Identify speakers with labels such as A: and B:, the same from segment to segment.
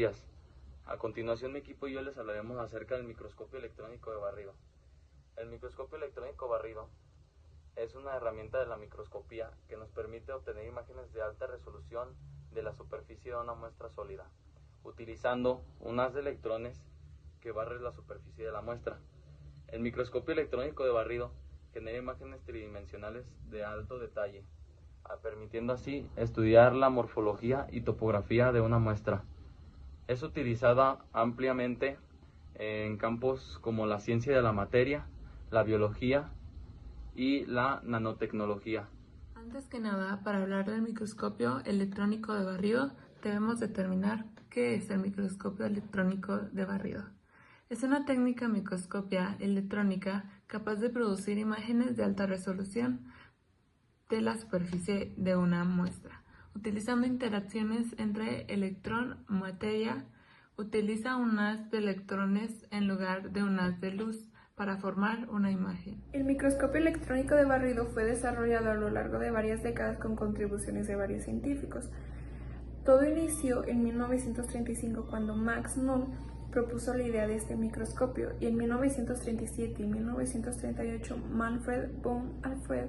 A: días. A continuación, mi equipo y yo les hablaremos acerca del microscopio electrónico de barrido. El microscopio electrónico barrido es una herramienta de la microscopía que nos permite obtener imágenes de alta resolución de la superficie de una muestra sólida, utilizando un haz de electrones que barre la superficie de la muestra. El microscopio electrónico de barrido genera imágenes tridimensionales de alto detalle, permitiendo así estudiar la morfología y topografía de una muestra. Es utilizada ampliamente en campos como la ciencia de la materia, la biología y la nanotecnología.
B: Antes que nada, para hablar del microscopio electrónico de barrido, debemos determinar qué es el microscopio electrónico de barrido. Es una técnica microscopia electrónica capaz de producir imágenes de alta resolución de la superficie de una muestra. Utilizando interacciones entre electrón-materia, utiliza un haz de electrones en lugar de un haz de luz para formar una imagen.
C: El microscopio electrónico de barrido fue desarrollado a lo largo de varias décadas con contribuciones de varios científicos. Todo inició en 1935 cuando Max Nunn propuso la idea de este microscopio y en 1937 y 1938 Manfred von Alfred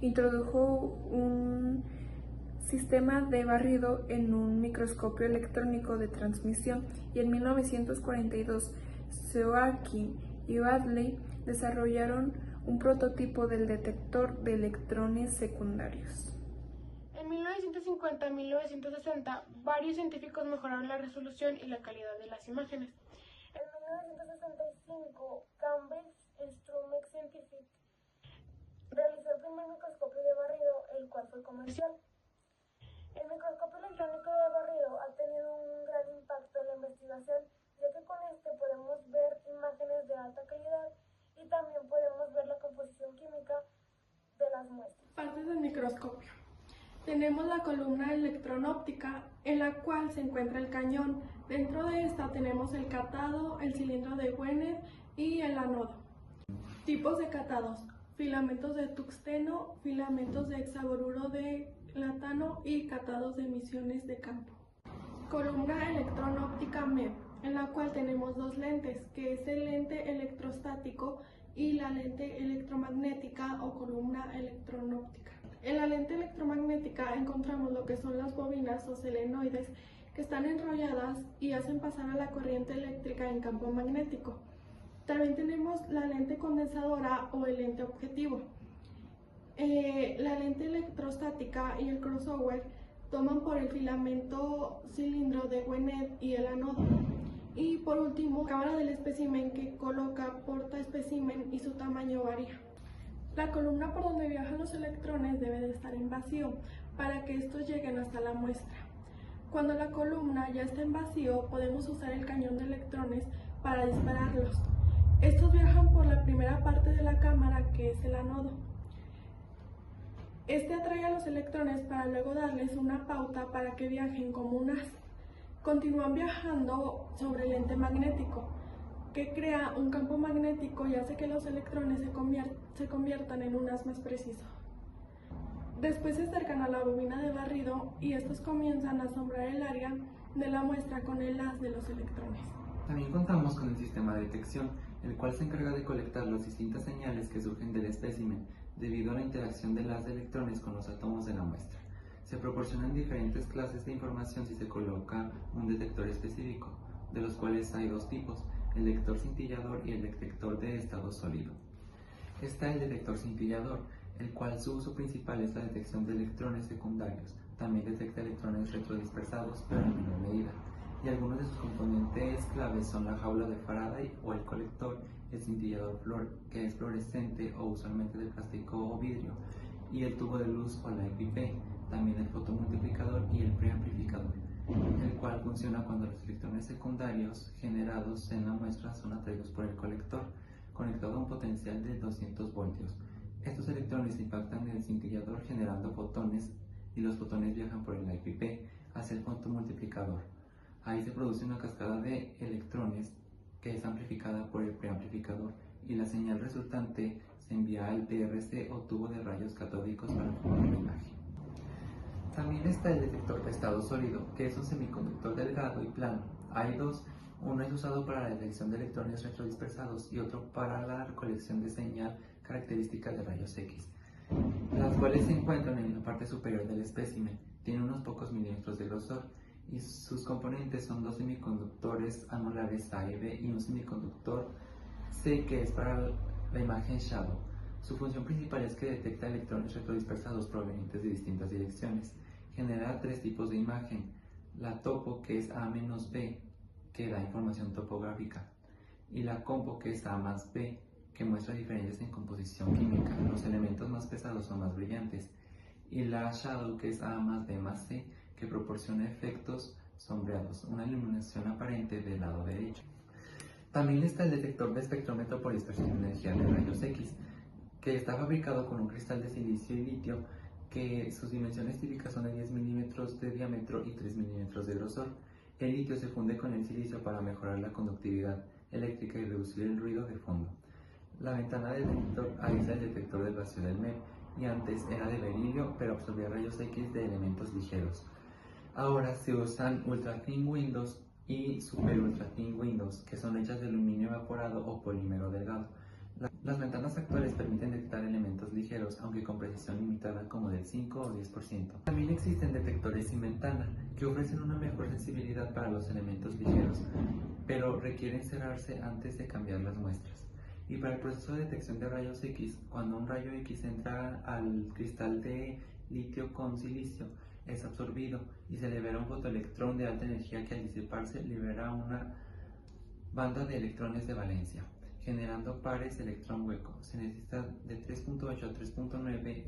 C: introdujo un sistema de barrido en un microscopio electrónico de transmisión y en 1942 Zworykin y Bradley desarrollaron un prototipo del detector de electrones secundarios.
D: En 1950 y 1960, varios científicos mejoraron la resolución y la calidad de las imágenes. En 1965, Cambridge Instrument Scientific realizó el primer microscopio de barrido, el cual fue comercial. El microscopio electrónico de barrido ha tenido un gran impacto en la investigación, ya que con este podemos ver imágenes de alta calidad y también podemos ver la composición química de las muestras.
E: Partes del microscopio. Tenemos la columna electrónica en la cual se encuentra el cañón. Dentro de esta tenemos el catado, el cilindro de Wiener y el ánodo. Tipos de catados: filamentos de tungsteno, filamentos de hexaboruro de latano y catados de emisiones de campo. Columna electrónica MEP, en la cual tenemos dos lentes, que es el lente electrostático y la lente electromagnética o columna electrónica. En la lente electromagnética encontramos lo que son las bobinas o solenoides que están enrolladas y hacen pasar a la corriente eléctrica en campo magnético. También tenemos la lente condensadora o el lente objetivo. La lente electrostática y el crossover toman por el filamento cilindro de Wiener y el ánodo. Y por último, cámara del espécimen que coloca porta espécimen y su tamaño varía. La columna por donde viajan los electrones debe de estar en vacío para que estos lleguen hasta la muestra. Cuando la columna ya está en vacío, podemos usar el cañón de electrones para dispararlos. Estos viajan por la primera parte de la cámara, que es el ánodo. Este atrae a los electrones para luego darles una pauta para que viajen como un haz. Continúan viajando sobre el lente magnético, que crea un campo magnético y hace que los electrones se conviertan en un haz más preciso. Después se acercan a la bobina de barrido y estos comienzan a asombrar el área de la muestra con el haz de los electrones.
F: También contamos con el sistema de detección, el cual se encarga de colectar las distintas señales que surgen del espécimen debido a la interacción del haz de electrones con los átomos de la muestra. Se proporcionan diferentes clases de información si se coloca un detector específico, de los cuales hay dos tipos: el detector cintillador y el detector de estado sólido. Está el detector cintillador, el cual su uso principal es la detección de electrones secundarios. También detecta electrones retrodispersados, pero en menor medida. Y algunos de sus componentes claves son la jaula de Faraday o el colector, el cintillador que es fluorescente o usualmente de plástico o vidrio, y el tubo de luz o la EPI, también el fotomultiplicador y el preamplificador, el cual funciona cuando los electrones secundarios generados en la muestra son atraídos por el colector, conectado a un potencial de 200 voltios. Estos electrones impactan en el cintillador generando fotones y los fotones viajan por el IPP hacia el fotomultiplicador. Ahí se produce una cascada de electrones que es amplificada por el preamplificador y la señal resultante se envía al TRC o tubo de rayos catódicos para formar la imagen. También está el detector de estado sólido, que es un semiconductor delgado y plano, Hay dos, uno es usado para la detección de electrones retrodispersados y otro para la recolección de señal característica de rayos X, las cuales se encuentran en la parte superior del espécimen. Tiene unos pocos milímetros de grosor y sus componentes son dos semiconductores anulares A y B y un semiconductor C que es para la imagen shadow. Su función principal es que detecta electrones retrodispersados provenientes de distintas direcciones. Genera tres tipos de imagen: la topo, que es A-B, que da información topográfica, y la compo, que es A+B, que muestra diferencias en composición química. Los elementos más pesados son más brillantes, y la shadow, que es A+B+C, que proporciona efectos sombreados, una iluminación aparente del lado derecho. También está el detector de espectrómetro por dispersión de energía de rayos X, que está fabricado con un cristal de silicio y litio, que sus dimensiones típicas son de 10 milímetros de diámetro y 3 milímetros de grosor. El litio se funde con el silicio para mejorar la conductividad eléctrica y reducir el ruido de fondo. La ventana del detector aísla el detector del vacío del MEP, y antes era de berilio, pero absorbía rayos X de elementos ligeros. Ahora se usan ultra thin windows y super ultra thin windows, que son hechas de aluminio evaporado o polímero delgado. Las ventanas actuales permiten detectar elementos ligeros, aunque con precisión limitada, como del 5 o 10%. También existen detectores sin ventana, que ofrecen una mejor sensibilidad para los elementos ligeros, pero requieren cerrarse antes de cambiar las muestras. Y para el proceso de detección de rayos X, cuando un rayo X entra al cristal de litio con silicio, es absorbido y se libera un fotoelectrón de alta energía que al disiparse libera una banda de electrones de valencia, generando pares electrón-hueco. Se necesita de 3.8 a 3.9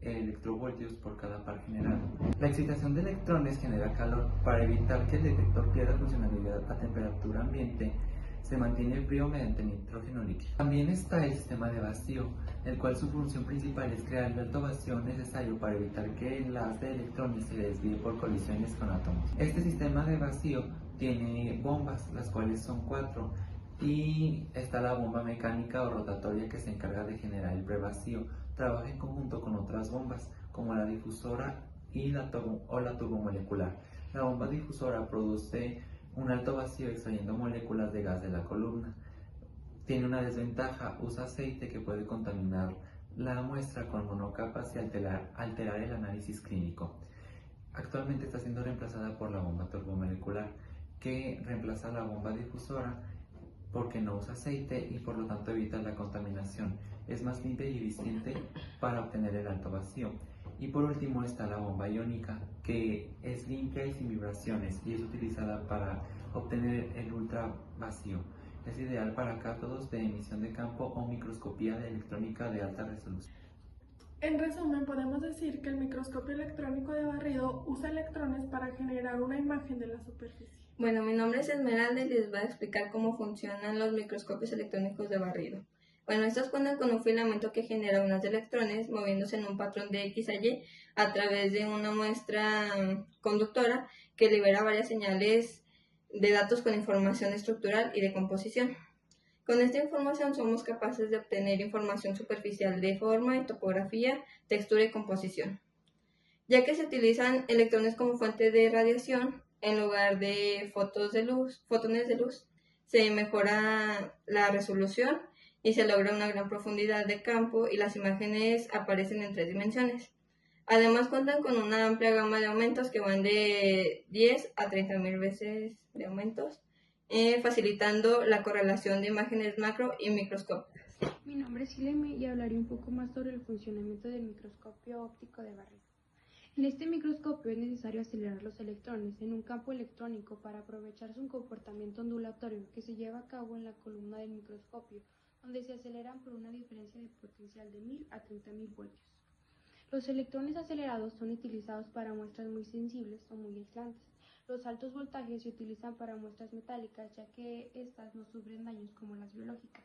F: electrovoltios por cada par generado. La excitación de electrones genera calor. Para evitar que el detector pierda funcionalidad a temperatura ambiente, se mantiene frío mediante nitrógeno líquido. También está el sistema de vacío, el cual su función principal es crear el alto vacío necesario para evitar que el haz de electrones se desvíe por colisiones con átomos. Este sistema de vacío tiene bombas, las cuales son 4, y está la bomba mecánica o rotatoria, que se encarga de generar el prevacío. Trabaja en conjunto con otras bombas, como la difusora y la turbomolecular. La bomba difusora produce un alto vacío extrayendo moléculas de gas de la columna. Tiene una desventaja: usa aceite que puede contaminar la muestra con monocapas y alterar el análisis clínico. Actualmente está siendo reemplazada por la bomba turbomolecular, que reemplaza la bomba difusora porque no usa aceite y por lo tanto evita la contaminación. Es más limpia y eficiente para obtener el alto vacío. Y por último está la bomba iónica, que es limpia y sin vibraciones y es utilizada para obtener el ultra vacío. Es ideal para cátodos de emisión de campo o microscopía de electrónica de alta resolución.
E: En resumen, podemos decir que el microscopio electrónico de barrido usa electrones para generar una imagen de la superficie.
G: Bueno, mi nombre es Esmeralda y les voy a explicar cómo funcionan los microscopios electrónicos de barrido. Bueno, estos cuentan con un filamento que genera unos electrones moviéndose en un patrón de X a Y a través de una muestra conductora que libera varias señales de datos con información estructural y de composición. Con esta información somos capaces de obtener información superficial de forma y topografía, textura y composición. Ya que se utilizan electrones como fuente de radiación, en lugar de fotones de luz, se mejora la resolución y se logra una gran profundidad de campo y las imágenes aparecen en 3 dimensiones. Además cuentan con una amplia gama de aumentos que van de 10 a 30.000 veces de aumentos, facilitando la correlación de imágenes macro y microscópicas.
H: Mi nombre es Sileme y hablaré un poco más sobre el funcionamiento del microscopio óptico de barrido. En este microscopio es necesario acelerar los electrones en un campo electrónico para aprovechar su comportamiento ondulatorio que se lleva a cabo en la columna del microscopio, donde se aceleran por una diferencia de potencial de 1000 a 30.000 voltios. Los electrones acelerados son utilizados para muestras muy sensibles o muy aislantes. Los altos voltajes se utilizan para muestras metálicas, ya que estas no sufren daños como las biológicas.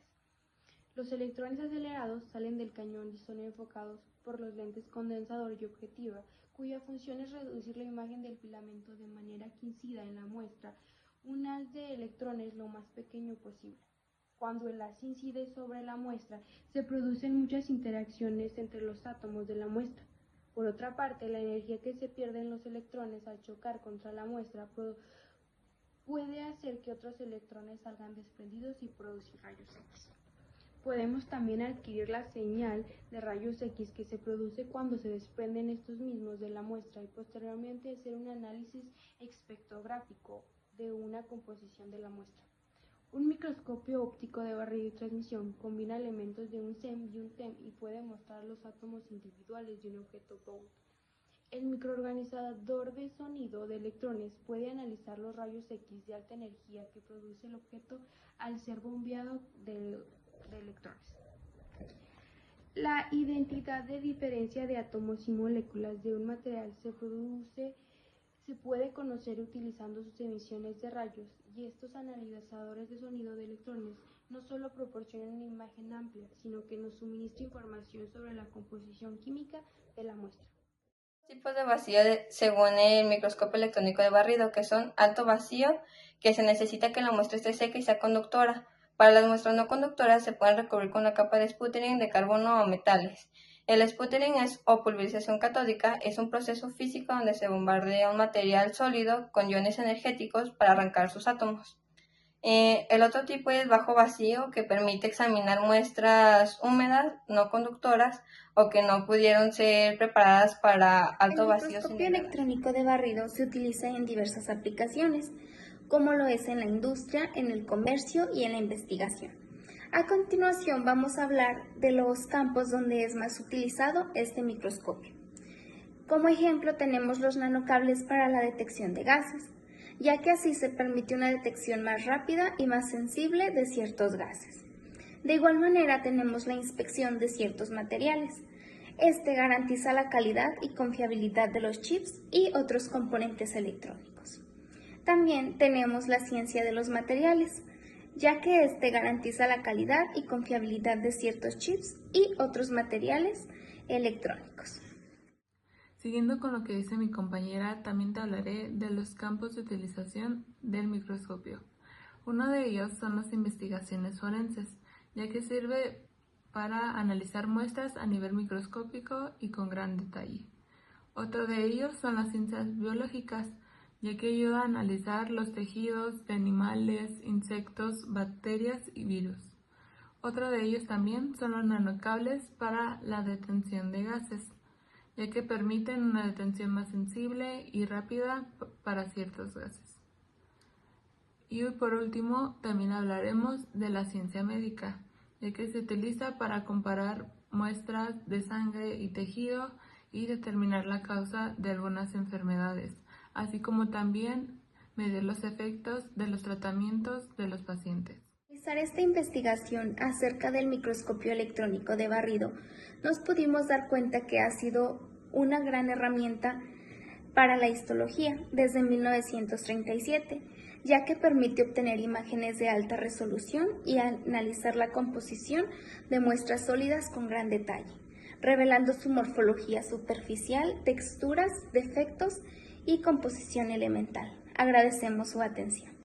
H: Los electrones acelerados salen del cañón y son enfocados por los lentes condensador y objetiva, cuya función es reducir la imagen del filamento de manera que incida en la muestra un haz de electrones lo más pequeño posible. Cuando el haz incide sobre la muestra, se producen muchas interacciones entre los átomos de la muestra. Por otra parte, la energía que se pierde en los electrones al chocar contra la muestra puede hacer que otros electrones salgan desprendidos y producir rayos X. Podemos también adquirir la señal de rayos X que se produce cuando se desprenden estos mismos de la muestra y posteriormente hacer un análisis espectrográfico de una composición de la muestra. Un microscopio óptico de barrido y transmisión combina elementos de un SEM y un TEM y puede mostrar los átomos individuales de un objeto Bound. El microorganizador de sonido de electrones puede analizar los rayos X de alta energía que produce el objeto al ser bombeado de electrones. La identidad de diferencia de átomos y moléculas de un material se puede conocer utilizando sus emisiones de rayos, y estos analizadores de sonido de electrones no solo proporcionan una imagen amplia, sino que nos suministra información sobre la composición química de la muestra.
G: Tipos de vacío según el microscopio electrónico de barrido, que son alto vacío, que se necesita que la muestra esté seca y sea conductora. Para las muestras no conductoras se pueden recubrir con una capa de sputtering de carbono o metales. El sputtering o pulverización catódica es un proceso físico donde se bombardea un material sólido con iones energéticos para arrancar sus átomos. El otro tipo es bajo vacío, que permite examinar muestras húmedas, no conductoras o que no pudieron ser preparadas para alto vacío.
I: El microscopio electrónico de barrido se utiliza en diversas aplicaciones, como lo es en la industria, en el comercio y en la investigación. A continuación vamos a hablar de los campos donde es más utilizado este microscopio. Como ejemplo tenemos los nanocables para la detección de gases, ya que así se permite una detección más rápida y más sensible de ciertos gases. De igual manera tenemos la inspección de ciertos materiales. Este garantiza la calidad y confiabilidad de los chips y otros componentes electrónicos. También tenemos la ciencia de los materiales, ya que este garantiza la calidad y confiabilidad de ciertos chips y otros materiales electrónicos.
B: Siguiendo con lo que dice mi compañera, también te hablaré de los campos de utilización del microscopio. Uno de ellos son las investigaciones forenses, ya que sirve para analizar muestras a nivel microscópico y con gran detalle. Otro de ellos son las ciencias biológicas, ya que ayuda a analizar los tejidos de animales, insectos, bacterias y virus. Otro de ellos también son los nanocables para la detención de gases, ya que permiten una detención más sensible y rápida para ciertos gases. Y por último, también hablaremos de la ciencia médica, ya que se utiliza para comparar muestras de sangre y tejido y determinar la causa de algunas enfermedades, así como también medir los efectos de los tratamientos de los pacientes.
I: Al realizar esta investigación acerca del microscopio electrónico de barrido, nos pudimos dar cuenta que ha sido una gran herramienta para la histología desde 1937, ya que permite obtener imágenes de alta resolución y analizar la composición de muestras sólidas con gran detalle, revelando su morfología superficial, texturas, defectos y composición elemental. Agradecemos su atención.